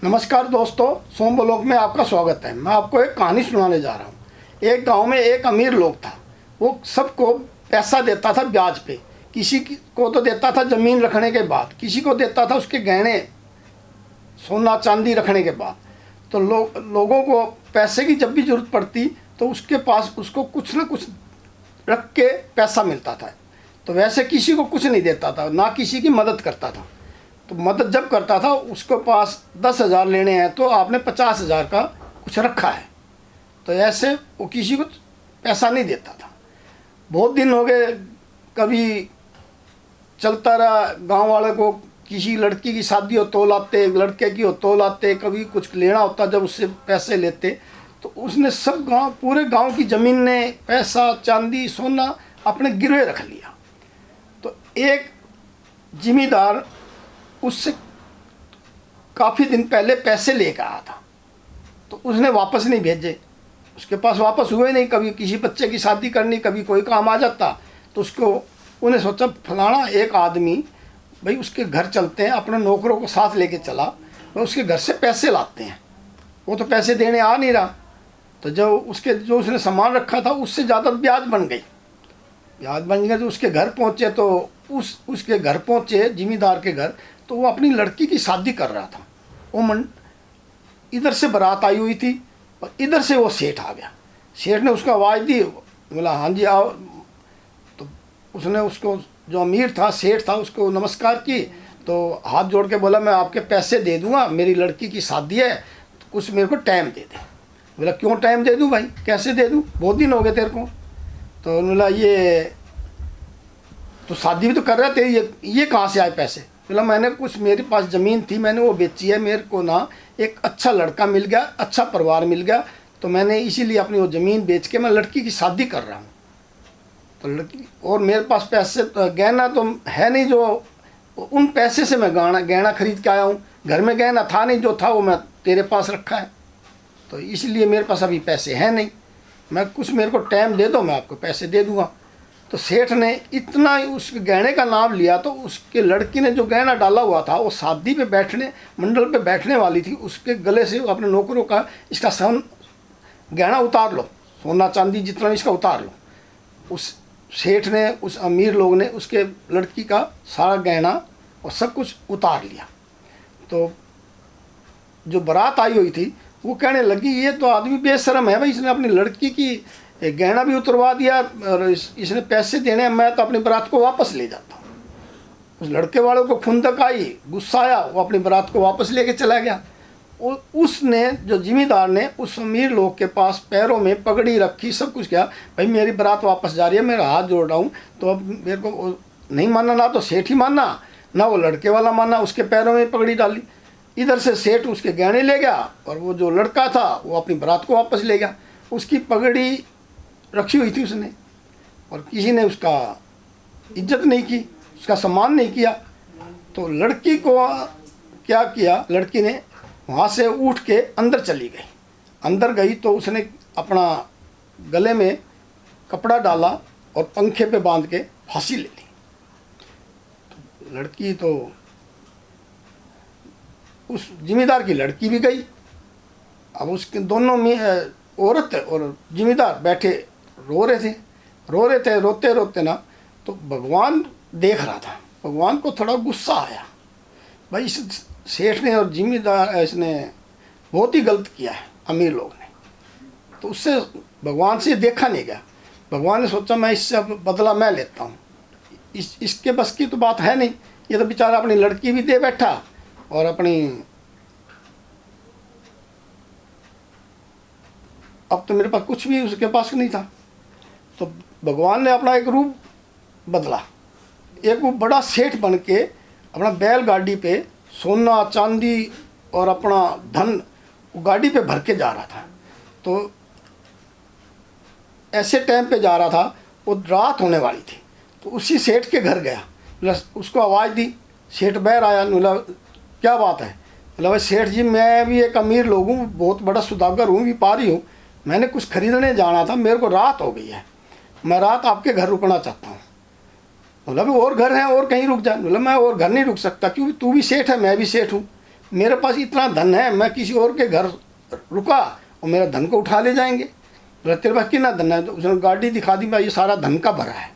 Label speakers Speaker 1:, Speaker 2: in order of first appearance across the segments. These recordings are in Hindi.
Speaker 1: नमस्कार दोस्तों, सोम ब्लॉग में आपका स्वागत है। मैं आपको एक कहानी सुनाने जा रहा हूँ। एक गांव में एक अमीर लोग था। वो सबको पैसा देता था ब्याज पे। को तो देता था ज़मीन रखने के बाद, किसी को देता था उसके गहने सोना चांदी रखने के बाद। तो लोगों को पैसे की जब भी ज़रूरत पड़ती तो उसके पास उसको कुछ ना कुछ रख के पैसा मिलता था। तो वैसे किसी को कुछ नहीं देता था, ना किसी की मदद करता था। तो मदद जब करता था उसके पास 10,000 लेने हैं तो आपने 50,000 का कुछ रखा है। तो ऐसे वो किसी को पैसा नहीं देता था। बहुत दिन हो गए, कभी चलता रहा। गांव वाले को किसी लड़की की शादी हो तो लाते, लड़के की हो तो लाते, कभी कुछ लेना होता जब उससे पैसे लेते। तो उसने सब पूरे गांव की ज़मीन ने पैसा चांदी सोना अपने गिरवे रख लिया। तो एक जिम्मेदार उससे काफ़ी दिन पहले पैसे लेकर आया था, तो उसने वापस नहीं भेजे। उसके पास वापस हुए नहीं। कभी किसी बच्चे की शादी करनी, कभी कोई काम आ जाता। तो उन्हें सोचा फलाना एक आदमी, भाई उसके घर चलते हैं, अपने नौकरों को साथ लेके चला, तो उसके घर से पैसे लाते हैं। वो तो पैसे देने आ नहीं रहा। तो जो उसने सामान रखा था उससे ज़्यादा ब्याज बन गई। तो उसके घर पहुँचे। तो उसके घर पहुँचे जिम्मेदार के घर, तो वो अपनी लड़की की शादी कर रहा था। इधर से बारात आई हुई थी और इधर से वो सेठ आ गया। सेठ ने उसको आवाज़ दी, बोला हाँ जी आओ। तो उसने उसको, जो अमीर था सेठ था, उसको नमस्कार की। तो हाथ जोड़ के बोला मैं आपके पैसे दे दूँगा, मेरी लड़की की शादी है, तो कुछ मेरे को टाइम दे दे। बोला क्यों टाइम दे दूँ भाई, कैसे दे दूँ, बहुत दिन हो गए तेरे को। तो बोला ये तो शादी भी तो कर रहे थे, ये कहाँ से आए पैसे। बोला मैंने कुछ, मेरे पास ज़मीन थी, मैंने वो बेची है। मेरे को ना एक अच्छा लड़का मिल गया, अच्छा परिवार मिल गया, तो मैंने इसीलिए अपनी वो ज़मीन बेच के मैं लड़की की शादी कर रहा हूँ। तो लड़की, और मेरे पास पैसे गहना तो है नहीं, जो उन पैसे से मैं गहना खरीद के आया हूँ। घर में गहना था नहीं, जो था वो मैं तेरे पास रखा है। तो इसलिए मेरे पास अभी पैसे हैं नहीं, मैं कुछ मेरे को टाइम दे दो, मैं आपको पैसे दे दूँगा। तो सेठ ने इतना उस गहने का नाम लिया। तो उसके लड़की ने जो गहना डाला हुआ था, वो शादी पे बैठने, मंडल पे बैठने वाली थी, उसके गले से अपने नौकरों का इसका गहना उतार लो, सोना चांदी जितना भी इसका उतार लो। उस सेठ ने, उस अमीर लोग ने उसके लड़की का सारा गहना और सब कुछ उतार लिया। तो जो बारात आई हुई थी वो कहने लगी ये तो आदमी बेशरम है भाई, इसने अपनी लड़की की गहना भी उतरवा दिया और इसने पैसे देने हैं, मैं तो अपनी बारात को वापस ले जाता हूँ। उस लड़के वालों को खुंदक आई, गुस्सा आया, वो अपनी बारात को वापस लेके चला गया। और उसने, जो जिम्मेदार ने, उस अमीर लोग के पास पैरों में पगड़ी रखी, सब कुछ किया, भाई मेरी बारात वापस जा रही है, मेरा हाथ जोड़ रहा हूँ। तो अब मेरे को नहीं मानना, ना तो सेठ ही मानना ना वो लड़के वाला मानना, उसके पैरों में पगड़ी डाली। इधर से सेठ उसके गहने ले गया और वो जो लड़का था वो अपनी बारात को वापस ले गया। उसकी पगड़ी रखी हुई थी उसने, और किसी ने उसका इज्जत नहीं की, उसका सम्मान नहीं किया। तो लड़की को क्या किया, लड़की ने वहाँ से उठ के अंदर चली गई। अंदर गई तो उसने अपना गले में कपड़ा डाला और पंखे पे बांध के फांसी ले ली। तो लड़की तो, उस जिम्मेदार की लड़की भी गई। अब उसके दोनों में औरत और जिम्मेदार बैठे रो रहे थे। रोते रोते ना, तो भगवान देख रहा था। भगवान को थोड़ा गुस्सा आया, भाई इस सेठ ने और जिम्मेदार, इसने बहुत ही गलत किया है अमीर लोग ने। तो उससे भगवान से देखा नहीं गया। भगवान ने सोचा मैं इससे बदला मैं लेता हूँ। इसके बस की तो बात है नहीं, ये तो बेचारा अपनी लड़की भी दे बैठा और अब तो मेरे पास कुछ भी उसके पास नहीं था। तो भगवान ने अपना एक रूप बदला। एक वो बड़ा सेठ बन के अपना बैलगाड़ी पे सोना चांदी और अपना धन गाड़ी पे भर के जा रहा था। तो ऐसे टाइम पे जा रहा था, वो रात होने वाली थी। तो उसी सेठ के घर गया, उसको आवाज़ दी। सेठ बाहर आया, बोला क्या बात है। बोला भाई सेठ जी, मैं भी एक अमीर लोग हूँ, बहुत बड़ा सौदागर हूँ, व्यापारी हूँ, मैंने कुछ खरीदने जाना था, मेरे को रात हो गई है, मैं रात आपके घर रुकना चाहता हूँ। बोला भाई और घर है, और कहीं रुक जा। बोला मैं और घर नहीं रुक सकता, क्योंकि तू भी सेठ है, मैं भी सेठ हूँ, मेरे पास इतना धन है, मैं किसी और के घर रुका और मेरा धन को उठा ले जाएंगे। बोला तेरे पास कितना धन है? तो उसने गाड़ी दिखा दी, भाई ये सारा धन का भरा है,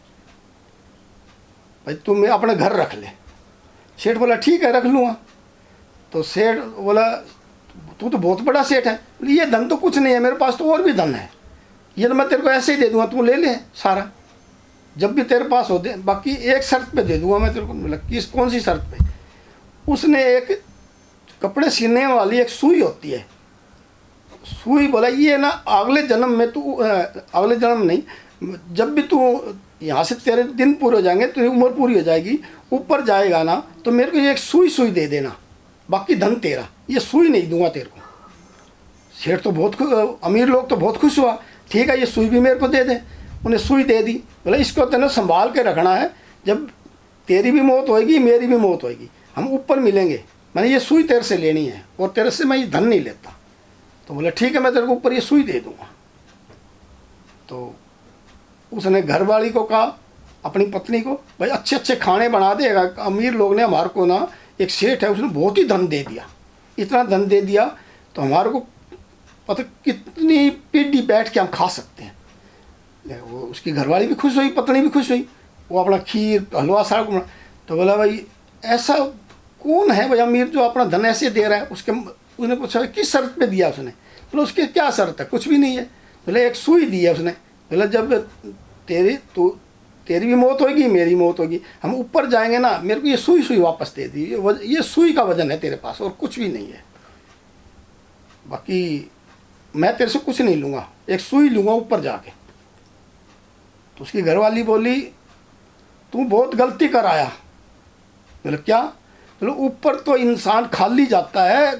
Speaker 1: भाई तुम अपने घर रख ले। सेठ बोला ठीक है रख लूँगा। तो सेठ बोला तू तो बहुत बड़ा सेठ है। ये धन तो कुछ नहीं है, मेरे पास तो और भी धन है, ये तो मैं तेरे को ऐसे ही दे दूंगा, तू ले ले सारा जब भी तेरे पास हो दे, बाकी एक शर्त पे दे दूंगा मैं तेरे को। बोला किस कौन सी शर्त पे? उसने एक कपड़े सीने वाली एक सुई होती है, सुई बोला ये ना अगले जन्म में तू अगले जन्म नहीं, जब भी तू यहाँ से तेरे दिन पूरे हो जाएंगे, तेरी उम्र पूरी हो जाएगी, ऊपर जाएगा ना, तो मेरे को ये एक सुई दे देना, बाकी धन तेरा, ये सुई नहीं दूंगा तेरे को। सेठ तो बहुत अमीर लोग तो बहुत खुश हुआ, ठीक है ये सुई भी मेरे को दे दे। उन्हें सुई दे दी। बोला इसको तेने संभाल के रखना है, जब तेरी भी मौत होएगी मेरी भी मौत होएगी, हम ऊपर मिलेंगे, मैंने ये सुई तेरे से लेनी है और तेरे से मैं ये धन नहीं लेता। तो बोला ठीक है मैं तेरे को ऊपर ये सुई दे दूँगा। तो उसने घरवाली को कहा अपनी पत्नी को, भाई अच्छे अच्छे खाने बना देगा। अमीर लोग ने हमारे को ना, एक सेठ है उसने बहुत ही धन दे दिया, इतना धन दे दिया तो हमारे को पता कितनी पीढ़ी बैठ के हम खा सकते हैं। वो उसकी घरवाली भी खुश हुई, पत्नी भी खुश हुई, वो अपना खीर हलवा सारा बना। तो बोला भाई ऐसा कौन है भाई अमीर जो अपना धन ऐसे दे रहा है? उसने पूछा किस शर्त पे दिया उसने? बोला उसकी क्या शर्त है? कुछ भी नहीं है। बोले एक सुई दी है उसने। बोला जब तेरी भी मौत होगी मेरी मौत होगी, हम ऊपर जाएंगे ना, मेरे को ये सुई वापस दे दी, ये सुई का वजन है तेरे पास और कुछ भी नहीं है, बाकी मैं तेरे से कुछ नहीं लूँगा, एक सुई लूँगा ऊपर जाके। तो उसकी घरवाली बोली तू बहुत गलती कर आया। बोले क्या? बोले ऊपर तो इंसान खाली जाता है,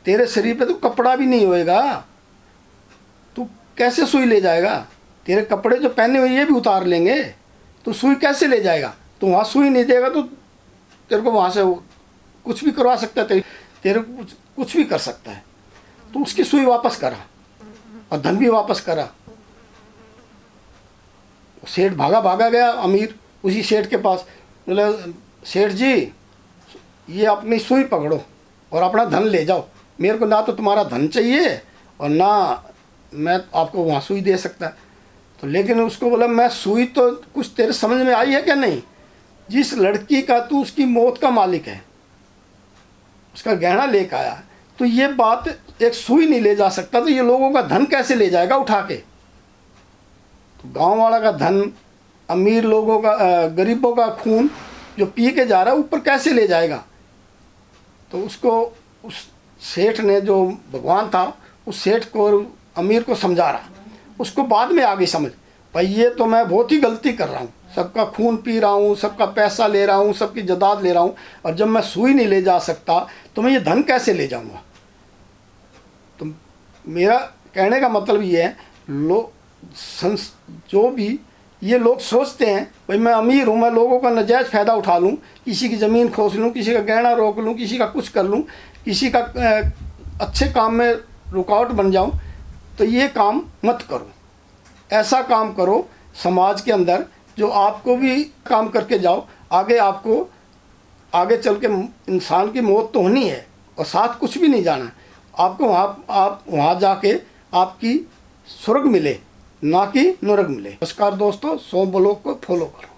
Speaker 1: तेरे शरीर पे तो कपड़ा भी नहीं होएगा, तू कैसे सुई ले जाएगा? तेरे कपड़े जो पहने हुए ये भी उतार लेंगे, तो सुई कैसे ले जाएगा? तो वहाँ सुई नहीं देगा तो तेरे को वहाँ से कुछ भी करवा सकता है, तेरे को कुछ भी कर सकता है। तो उसकी सुई वापस करा और धन भी वापस करा। सेठ भागा गया अमीर उसी सेठ के पास। बोले सेठ जी ये अपनी सुई पकड़ो और अपना धन ले जाओ, मेरे को ना तो तुम्हारा धन चाहिए और ना मैं आपको वहाँ सुई दे सकता। तो लेकिन उसको बोला मैं सुई तो कुछ तेरे समझ में आई है क्या? नहीं, जिस लड़की का तू उसकी मौत का मालिक है, उसका गहना लेकर आया, तो ये बात एक सुई नहीं ले जा सकता, तो ये लोगों का धन कैसे ले जाएगा उठा के? तो गांव वाला का धन, अमीर लोगों का गरीबों का खून जो पी के जा रहा है ऊपर कैसे ले जाएगा? तो उसको उस सेठ ने, जो भगवान था, उस सेठ को अमीर को समझा रहा, उसको बाद में आ गई समझ, भाई ये तो मैं बहुत ही गलती कर रहा हूँ, सबका खून पी रहा हूँ, सबका पैसा ले रहा हूँ, सबकी जायदाद ले रहा हूँ, और जब मैं सुई नहीं ले जा सकता तो मैं ये धन कैसे ले जाऊँगा? तो मेरा कहने का मतलब ये है, जो भी ये लोग सोचते हैं भाई मैं अमीर हूँ, मैं लोगों का नाजायज़ फ़ायदा उठा लूँ, किसी की ज़मीन खोस लूँ, किसी का गहना रोक लूँ, किसी का कुछ कर लूँ, किसी का अच्छे काम में रुकावट बन जाऊँ, तो ये काम मत करो। ऐसा काम करो समाज के अंदर जो आपको भी काम करके जाओ, आगे चल के इंसान की मौत तो होनी है और साथ कुछ भी नहीं जाना, आपको आप वहाँ जाके आपकी स्वर्ग मिले, ना कि नरक मिले। नमस्कार दोस्तों, सोम ब्लॉग को फॉलो करो।